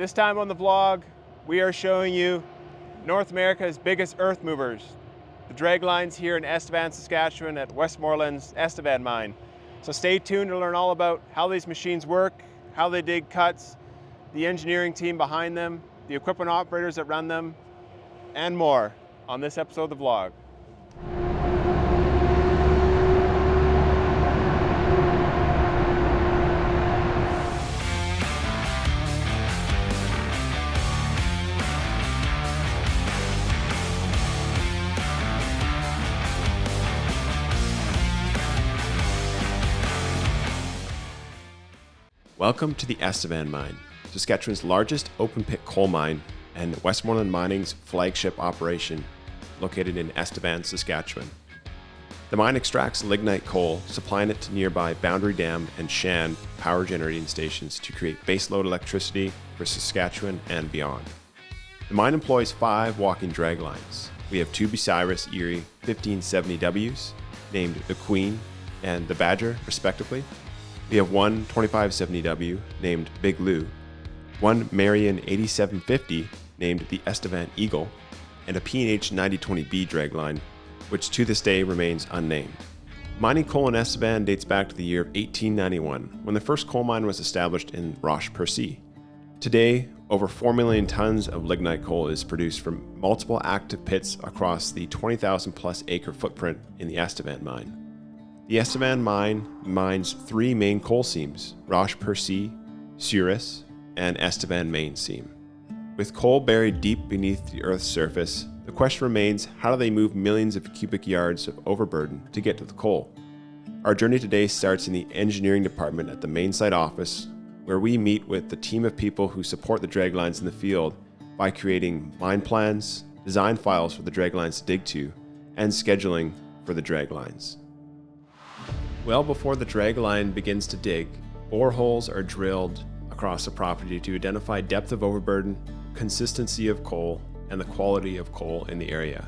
This time on the vlog, we are showing you North America's biggest earth movers, the draglines here in Estevan, Saskatchewan at Westmoreland's Estevan Mine. So stay tuned to learn all about how these machines work, how they dig cuts, the engineering team behind them, the equipment operators that run them, and more on this episode of the vlog. Welcome to the Estevan Mine, Saskatchewan's largest open-pit coal mine and Westmoreland Mining's flagship operation, located in Estevan, Saskatchewan. The mine extracts lignite coal, supplying it to nearby Boundary Dam and Shan power generating stations to create baseload electricity for Saskatchewan and beyond. The mine employs 5 walking draglines. We have 2 Bucyrus Erie 1570Ws, named the Queen and the Badger, respectively. We have one 2570W named Big Lou, one Marion 8750 named the Estevan Eagle, and a P&H 9020B dragline, which to this day remains unnamed. Mining coal in Estevan dates back to the year of 1891, when the first coal mine was established in Roche-Percy. Today, over 4 million tons of lignite coal is produced from multiple active pits across the 20,000 plus acre footprint in the Estevan mine. The Estevan mine mines 3 main coal seams, Roche-Percy, Souris, and Estevan main seam. With coal buried deep beneath the Earth's surface, the question remains, how do they move millions of cubic yards of overburden to get to the coal? Our journey today starts in the engineering department at the main site office, where we meet with the team of people who support the draglines in the field by creating mine plans, design files for the draglines to dig to, and scheduling for the draglines. Well before the dragline begins to dig, boreholes are drilled across the property to identify depth of overburden, consistency of coal, and the quality of coal in the area.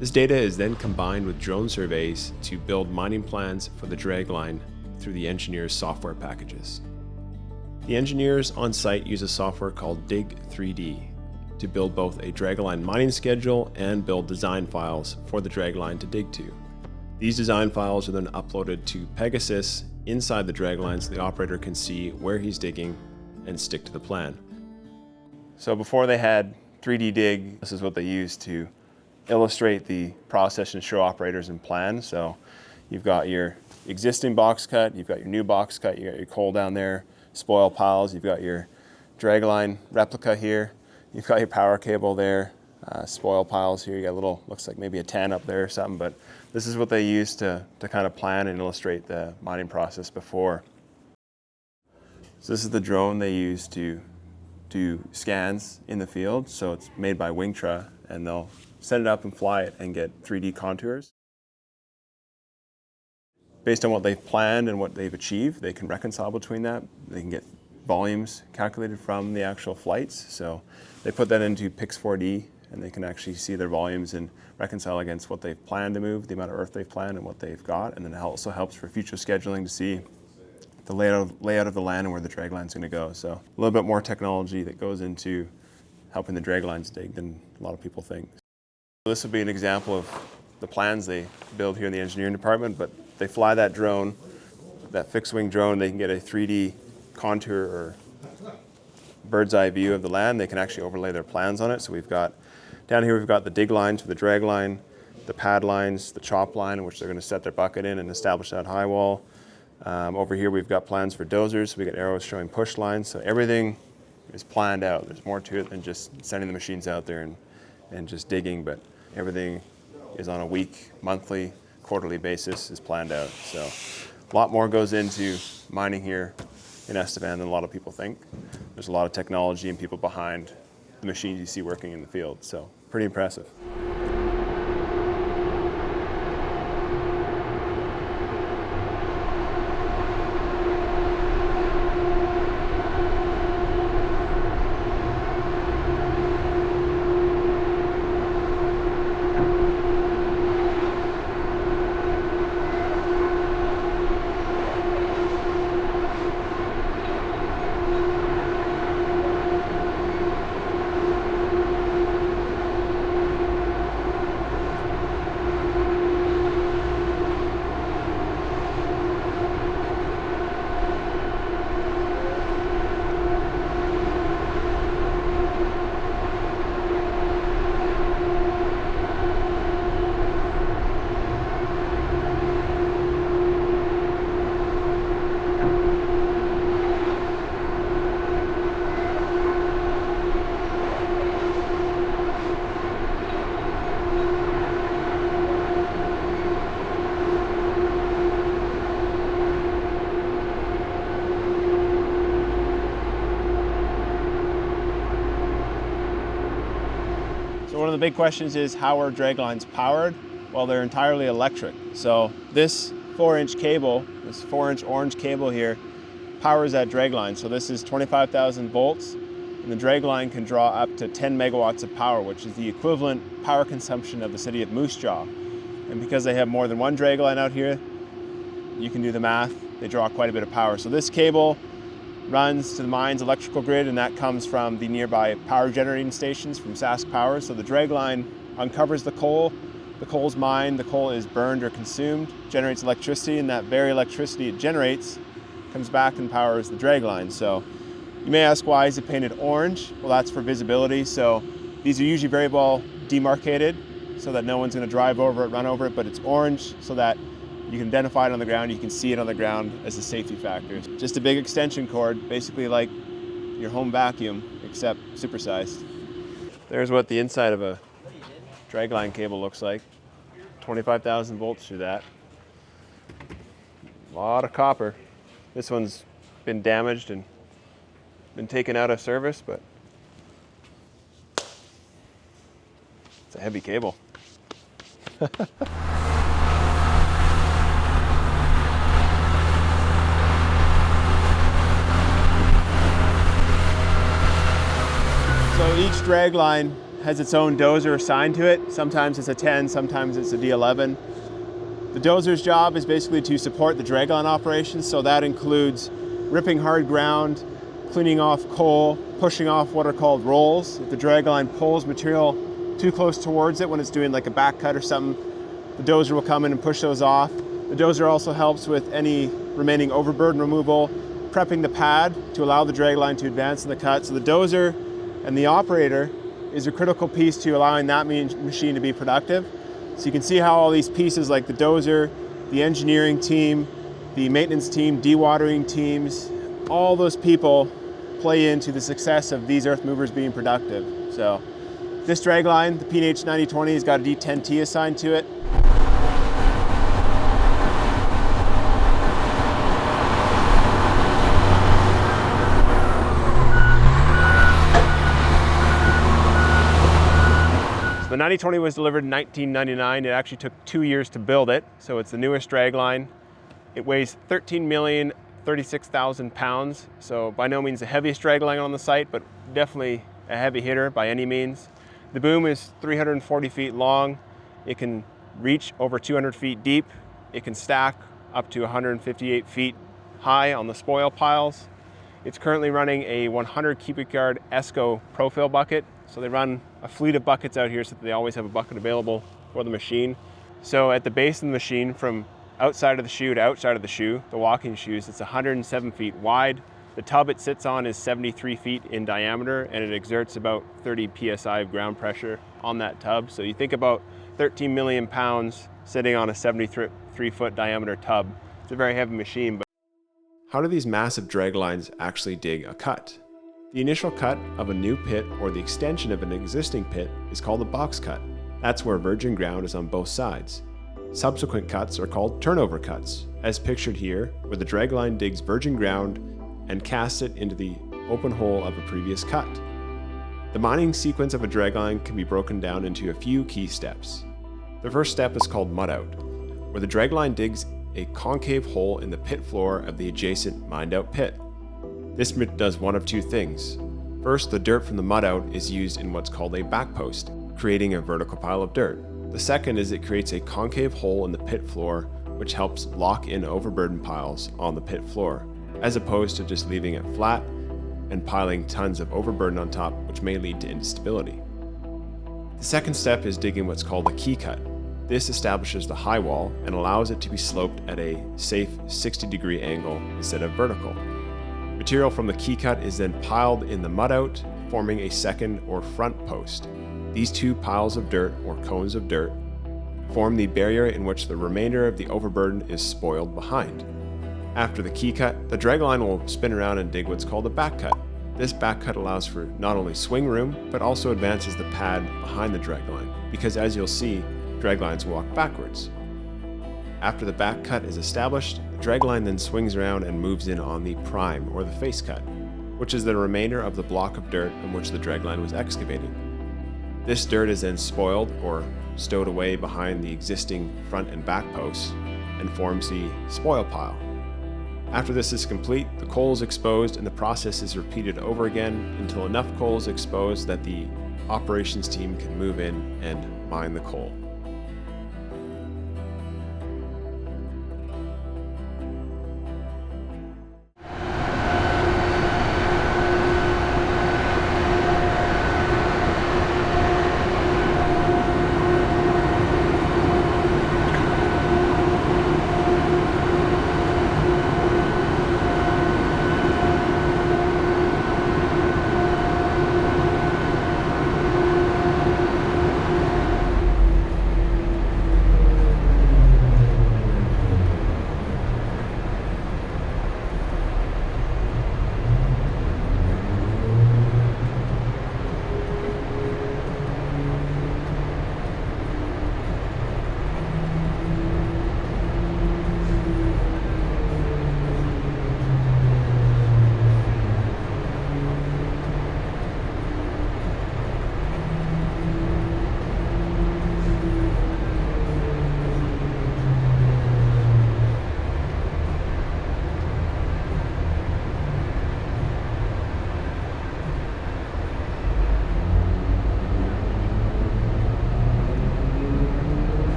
This data is then combined with drone surveys to build mining plans for the dragline through the engineer's software packages. The engineers on site use a software called Dig 3D to build both a dragline mining schedule and build design files for the dragline to dig to. These design files are then uploaded to Pegasus inside the dragline so the operator can see where he's digging and stick to the plan. So before they had 3D Dig, this is what they used to illustrate the process and show operators and plan. So you've got your existing box cut, you've got your new box cut, you got your coal down there, spoil piles, you've got your dragline replica here, you've got your power cable there, spoil piles here, you got a little, looks like maybe a 10 up there or something, but this is what they used to kind of plan and illustrate the mining process before. So this is the drone they use to do scans in the field. So it's made by Wingtra, and they'll set it up and fly it and get 3D contours. Based on what they've planned and what they've achieved, they can reconcile between that. They can get volumes calculated from the actual flights. So they put that into Pix4D, and they can actually see their volumes and reconcile against what they've planned to move, the amount of earth they've planned and what they've got. And then it also helps for future scheduling to see the layout of the land and where the dragline's gonna go. So a little bit more technology that goes into helping the draglines dig than a lot of people think. This would be an example of the plans they build here in the engineering department, but they fly that drone, that fixed wing drone, they can get a 3D contour or bird's eye view of the land. They can actually overlay their plans on it. So we've got down here, we've got the dig lines for the drag line, the pad lines, the chop line, which they're going to set their bucket in and establish that high wall. Over here, we've got plans for dozers. So we got arrows showing push lines. So everything is planned out. There's more to it than just sending the machines out there and just digging, but everything is on a week, monthly, quarterly basis is planned out. So a lot more goes into mining here in Estevan than a lot of people think. There's a lot of technology and people behind the machines you see working in the field. So pretty impressive. of the big questions is, how are draglines powered? Well, they're entirely electric. So this 4-inch cable, this 4-inch orange cable here, powers that dragline. So this is 25,000 volts, and the dragline can draw up to 10 megawatts of power, which is the equivalent power consumption of the city of Moose Jaw. And because they have more than one dragline out here, you can do the math, they draw quite a bit of power. So this cable runs to the mine's electrical grid, and that comes from the nearby power generating stations from Sask Power. So the dragline uncovers the coal's mined, the coal is burned or consumed, generates electricity, and that very electricity it generates comes back and powers the dragline. So you may ask, why is it painted orange? Well, that's for visibility. So these are usually very well demarcated so that no one's going to drive over it, run over it, but it's orange so that you can identify it on the ground, you can see it on the ground as a safety factor. Just a big extension cord, basically like your home vacuum, except supersized. There's what the inside of a dragline cable looks like. 25,000 volts through that. A lot of copper. This one's been damaged and been taken out of service, but it's a heavy cable. So each dragline has its own dozer assigned to it. Sometimes it's a 10, sometimes it's a D11. The dozer's job is basically to support the dragline operations, so that includes ripping hard ground, cleaning off coal, pushing off what are called rolls. If the dragline pulls material too close towards it when it's doing like a back cut or something, the dozer will come in and push those off. The dozer also helps with any remaining overburden removal, prepping the pad to allow the dragline to advance in the cut. So the dozer and the operator is a critical piece to allowing that machine to be productive. So you can see how all these pieces like the dozer, the engineering team, the maintenance team, dewatering teams, all those people play into the success of these earth movers being productive. So this dragline, the PNH 9020, has got a D10T assigned to it. The 9020 was delivered in 1999. It actually took 2 years to build it, so it's the newest dragline. It weighs 13,036,000 pounds, so by no means the heaviest dragline on the site, but definitely a heavy hitter by any means. The boom is 340 feet long. It can reach over 200 feet deep. It can stack up to 158 feet high on the spoil piles. It's currently running a 100 cubic yard ESCO profile bucket. So they run a fleet of buckets out here so that they always have a bucket available for the machine. So at the base of the machine, from outside of the shoe to outside of the shoe, the walking shoes, it's 107 feet wide. The tub it sits on is 73 feet in diameter, and it exerts about 30 PSI of ground pressure on that tub. So you think about 13 million pounds sitting on a 73-foot diameter tub. It's a very heavy machine. How do these massive draglines actually dig a cut? The initial cut of a new pit or the extension of an existing pit is called a box cut. That's where virgin ground is on both sides. Subsequent cuts are called turnover cuts, as pictured here, where the dragline digs virgin ground and casts it into the open hole of a previous cut. The mining sequence of a dragline can be broken down into a few key steps. The first step is called mud out, where the dragline digs a concave hole in the pit floor of the adjacent mined out pit. This does one of two things. First, the dirt from the mud out is used in what's called a backpost, creating a vertical pile of dirt. The second is it creates a concave hole in the pit floor, which helps lock in overburden piles on the pit floor, as opposed to just leaving it flat and piling tons of overburden on top, which may lead to instability. The second step is digging what's called a key cut. This establishes the high wall and allows it to be sloped at a safe 60-degree angle instead of vertical. Material from the key cut is then piled in the mud out, forming a second or front post. These two piles of dirt, or cones of dirt, form the barrier in which the remainder of the overburden is spoiled behind. After the key cut, the dragline will spin around and dig what's called a back cut. This back cut allows for not only swing room, but also advances the pad behind the dragline, because as you'll see, draglines walk backwards. After the back cut is established, the dragline then swings around and moves in on the prime, or the face cut, which is the remainder of the block of dirt on which the dragline was excavated. This dirt is then spoiled or stowed away behind the existing front and back posts and forms the spoil pile. After this is complete, the coal is exposed and the process is repeated over again until enough coal is exposed that the operations team can move in and mine the coal.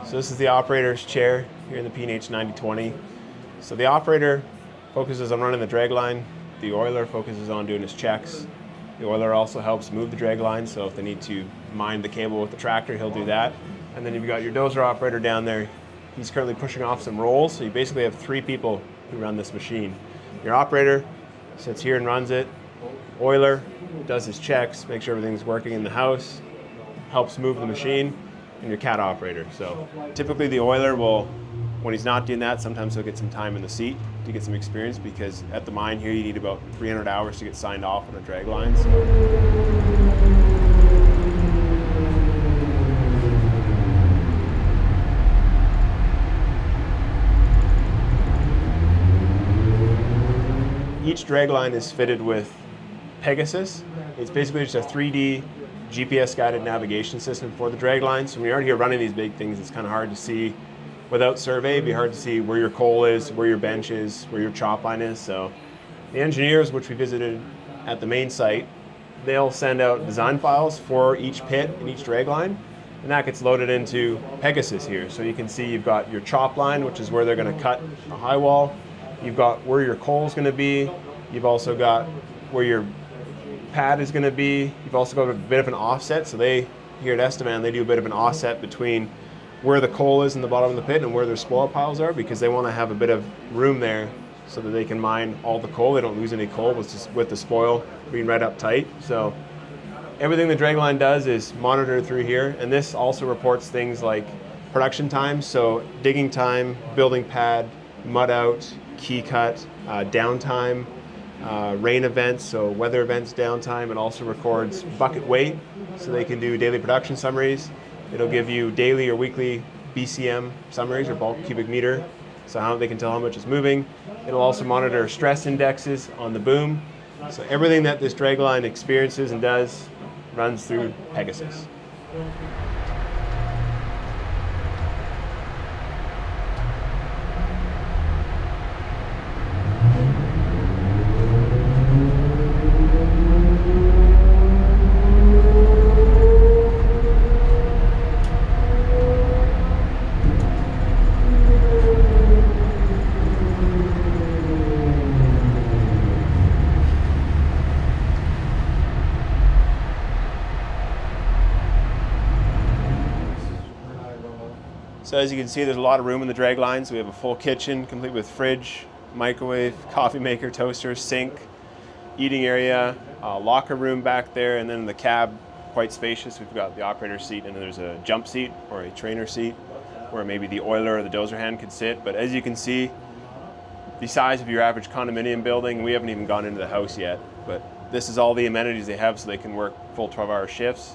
So this is the operator's chair here in the P&H 9020. So the operator focuses on running the dragline. The oiler focuses on doing his checks. The oiler also helps move the dragline, so if they need to mine the cable with the tractor, he'll do that. And then you've got your dozer operator down there. He's currently pushing off some rolls, so you basically have 3 people who run this machine. Your operator sits here and runs it. Oiler does his checks, makes sure everything's working in the house, helps move the machine, and your cat operator. So typically the oiler will, when he's not doing that, sometimes he'll get some time in the seat to get some experience, because at the mine here you need about 300 hours to get signed off on a dragline. Each dragline is fitted with Pegasus. It's basically just a 3D GPS guided navigation system for the dragline. So when you're out here running these big things, it's kind of hard to see without survey. It'd be hard to see where your coal is, where your bench is, where your chop line is. So the engineers, which we visited at the main site, they'll send out design files for each pit and each dragline, and that gets loaded into Pegasus here. So you can see you've got your chop line, which is where they're going to cut a high wall. You've got where your coal is going to be. You've also got where your pad is going to be. You've also got a bit of an offset. So they, here at Estevan, they do a bit of an offset between where the coal is in the bottom of the pit and where their spoil piles are, because they want to have a bit of room there so that they can mine all the coal. They don't lose any coal with the spoil being right up tight. So everything the dragline does is monitored through here, and this also reports things like production time, so digging time, building pad, mud out, key cut, downtime, rain events, so weather events, downtime. It also records bucket weight, so they can do daily production summaries. It'll give you daily or weekly BCM summaries, or bulk cubic meter, so how they can tell how much is moving. It'll also monitor stress indexes on the boom. So everything that this dragline experiences and does runs through Pegasus. So as you can see, there's a lot of room in the Draglines. We have a full kitchen, complete with fridge, microwave, coffee maker, toaster, sink, eating area, locker room back there, and then the cab, quite spacious. We've got the operator's seat, and then there's a jump seat or a trainer seat where maybe the oiler or the dozer hand could sit. But as you can see, the size of your average condominium building, we haven't even gone into the house yet, but this is all the amenities they have so they can work full 12-hour shifts.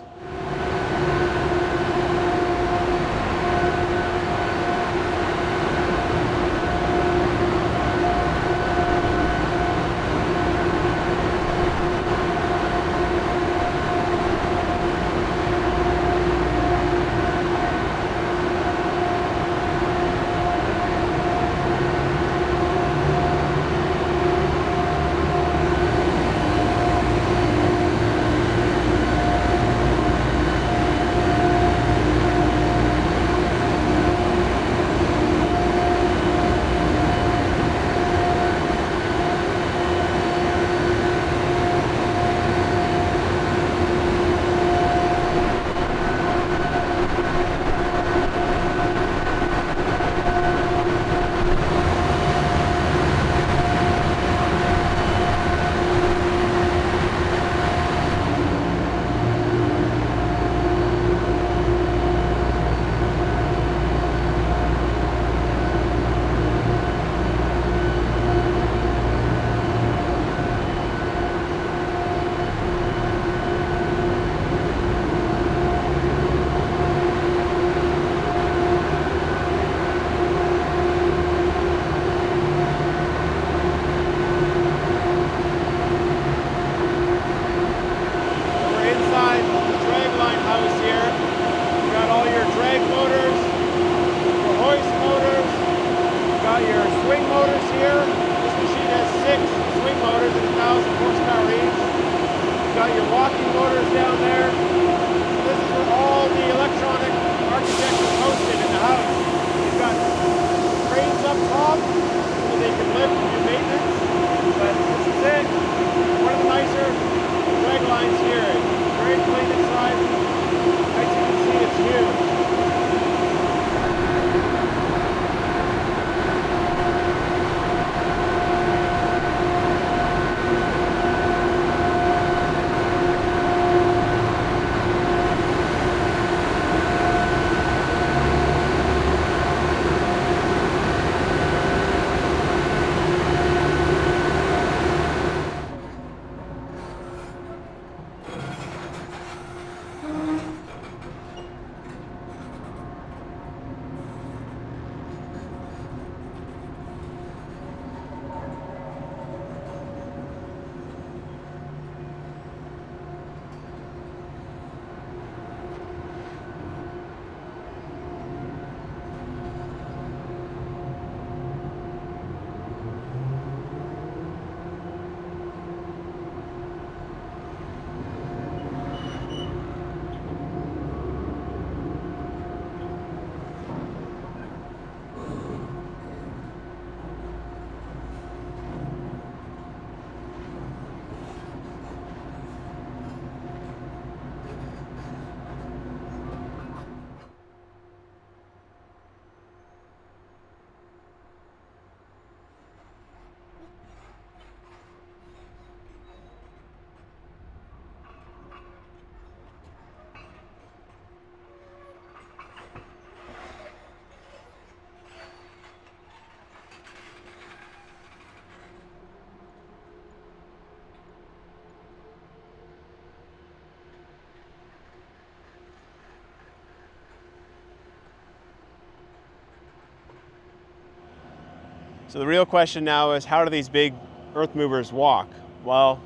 So the real question now is, how do these big earth movers walk? Well,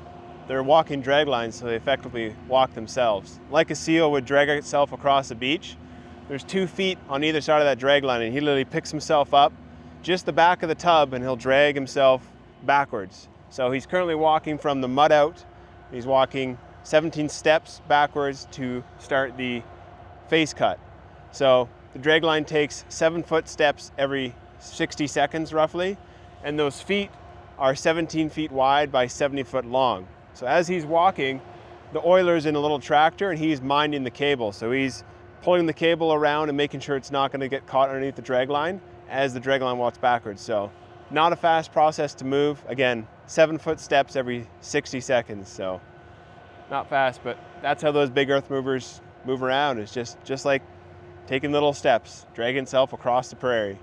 they're walking draglines, so they effectively walk themselves. Like a seal would drag itself across a beach, there's 2 feet on either side of that dragline, and he literally picks himself up just the back of the tub and he'll drag himself backwards. So he's currently walking from the mud out. He's walking 17 steps backwards to start the face cut. So the dragline takes 7-foot steps every 60 seconds roughly, and those feet are 17 feet wide by 70 foot long. So as he's walking, the oiler's in a little tractor and he's minding the cable. So he's pulling the cable around and making sure it's not going to get caught underneath the dragline as the dragline walks backwards. So not a fast process to move. Again, 7-foot steps every 60 seconds. So not fast, but that's how those big earth movers move around. It's just like taking little steps, dragging itself across the prairie.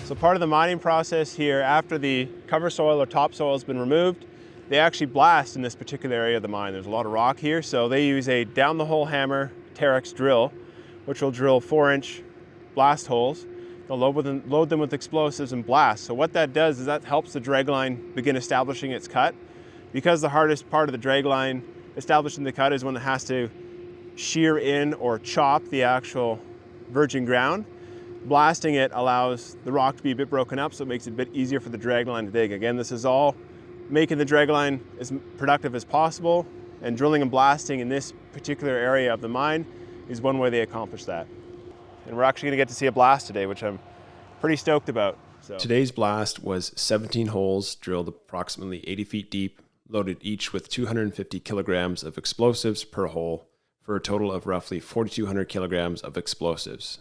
So part of the mining process here, after the cover soil or topsoil has been removed, they actually blast in this particular area of the mine. There's a lot of rock here, so they use a down the hole hammer Terex drill, which will drill 4-inch blast holes. They'll load them with explosives and blast. So what that does is that helps the dragline begin establishing its cut. Because the hardest part of the dragline establishing the cut is when it has to shear in or chop the actual virgin ground. Blasting it allows the rock to be a bit broken up, so it makes it a bit easier for the dragline to dig. Again, this is all making the dragline as productive as possible, and drilling and blasting in this particular area of the mine is one way they accomplish that. And we're actually going to get to see a blast today, which I'm pretty stoked about. So Today's blast was 17 holes drilled approximately 80 feet deep, loaded each with 250 kilograms of explosives per hole, for a total of roughly 4,200 kilograms of explosives.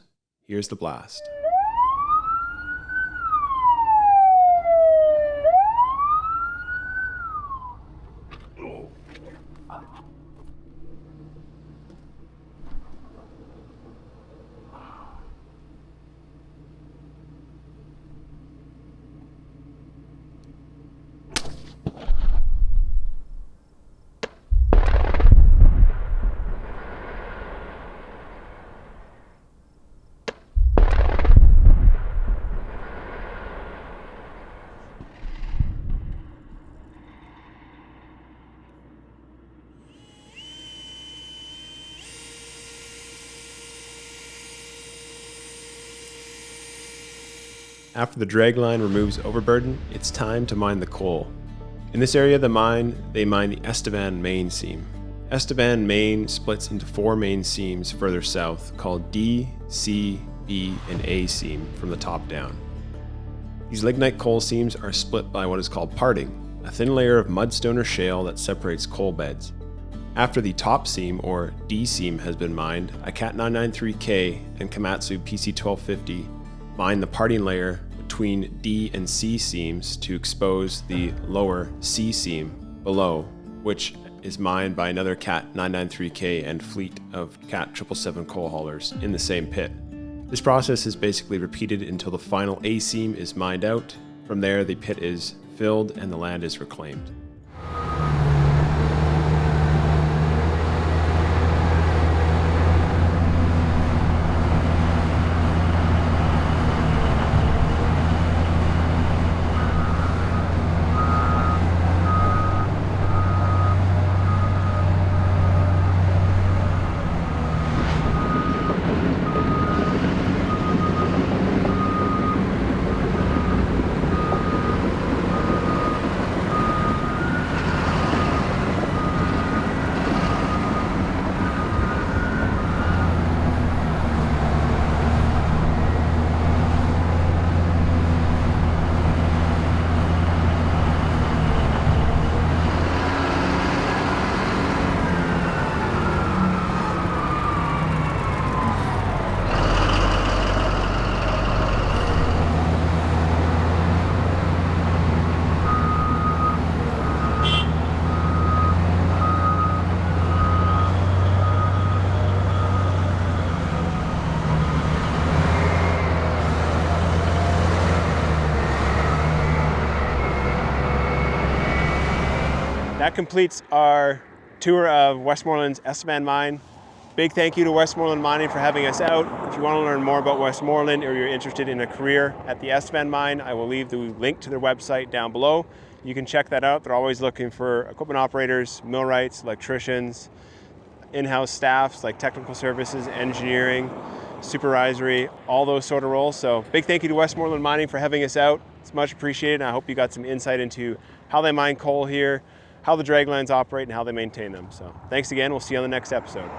Here's the blast. After the dragline removes overburden, it's time to mine the coal. In this area of the mine, they mine the Estevan Mine seam. Estevan Mine splits into 4 main seams further south, called D, C, B, and A seam from the top down. These lignite coal seams are split by what is called parting, a thin layer of mudstone or shale that separates coal beds. After the top seam, or D seam, has been mined, a Cat 993K and Komatsu PC1250 mine the parting layer between D and C seams to expose the lower C seam below, which is mined by another Cat 993K and fleet of Cat 777 coal haulers in the same pit. This process is basically repeated until the final A seam is mined out. From there, the pit is filled and the land is reclaimed. That completes our tour of Westmoreland's Estevan Mine. Big thank you to Westmoreland Mining for having us out. If you want to learn more about Westmoreland or you're interested in a career at the Estevan Mine, I will leave the link to their website down below. You can check that out. They're always looking for equipment operators, millwrights, electricians, in-house staffs like technical services, engineering, supervisory, all those sort of roles. So big thank you to Westmoreland Mining for having us out. It's much appreciated, and I hope you got some insight into how they mine coal here, how the draglines operate and how they maintain them. So thanks again. We'll see you on the next episode.